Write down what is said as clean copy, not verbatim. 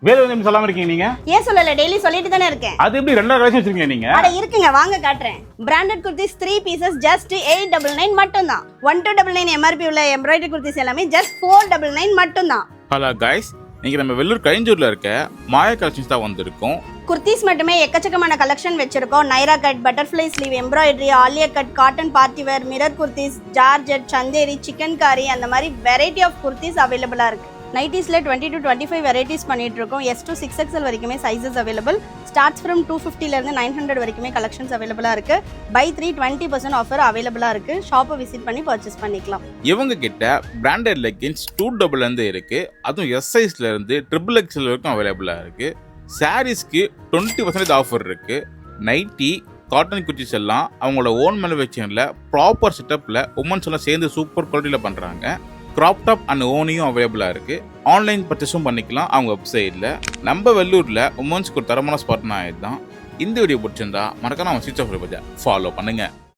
வேலு சொல்லாம இருக்கீங்க நீங்க? ஏன் சொல்லல? டெய்லி சொல்லிட்டு தானே இருக்கேன். அது எப்படி ரெண்டா கலெக்ஷன் வச்சிருக்கீங்க நீங்க? அட இருக்குங்க, வாங்க காட்டுறேன். பிராண்டட் குர்தீஸ் 3 pieces just 899 மட்டும் தான். 1299 MRP உள்ள எம்ப்ராய்டரி குர்தீஸ் எல்லாமே just 499 மட்டும் தான். ஹலோ கைஸ், இன்னைக்கு நம்ம வெள்ளூர் கழிஞ்சூர்ல இருக்க மாயா கலெக்ஷன்ஸ் தான் வந்திருக்கோம். குர்தீஸ் மட்டுமே எக்கச்சக்கமான கலெக்ஷன் வச்சிருக்கோம். Naira cut, butterfly sleeve, embroidery, Alia cut, cotton party wear, mirror kurtis, georgette, Chanderi, chikankari, அந்த மாதிரி வெரைட்டி ஆஃப் குர்தீஸ் அவைலபிளா இருக்கு. நைட்டிஸ்ல 20 to 25 வெரைட்டிஸ் பண்ணிட்டு இருக்கோம். S to 6XL வரைக்குமே சைஸஸ் அவைலபிள். ஸ்டார்ட்ஸ் ஃப்ரம் 250 இருந்து 900 வரைக்குமே கலெக்ஷன்ஸ் அவைலபிளா இருக்கு. பை 3 20% ஆஃபர் அவைலபிளா இருக்கு. ஷாப்பை விசிட் பண்ணி பர்ச்சேஸ் பண்ணிக்கலாம். இவங்க கிட்ட பிராண்டட் லெகின்ஸ் 2XX இருந்து இருக்கு. அதுவும் S சைஸ்ல இருந்து XXL வரைக்கும் அவைலபிளா இருக்கு. சாரீஸ்க்கு 20% ஆஃபர் இருக்கு. நைட்டி, காட்டன் குர்த்திஸ் எல்லாம் அவங்களோட ஓன் மேனுஃபேக்சரிங்ல ப்ராப்பர் செட்டப்ல உமன்ஸ் எல்லாம் சேர்ந்து சூப்பர் குவாலிட்டியில பண்றாங்க. கிராப் டாப் அண்ட் ஓனியும் அவைலபிளாக இருக்குது. ஆன்லைன் பர்ச்சேஸும் பண்ணிக்கலாம் அவங்க வெப்சைட்டில். நம்ம வெள்ளூரில் உமன்ஸ்க்கு ஒரு தரமான ஸ்பாட்னா இதுதான். இந்த வீடியோ பிடிச்சிருந்தா மறக்காம நம்ம ஸ்ட்ரீட் ஆஃப் பஜார் ஃபாலோ பண்ணுங்கள்.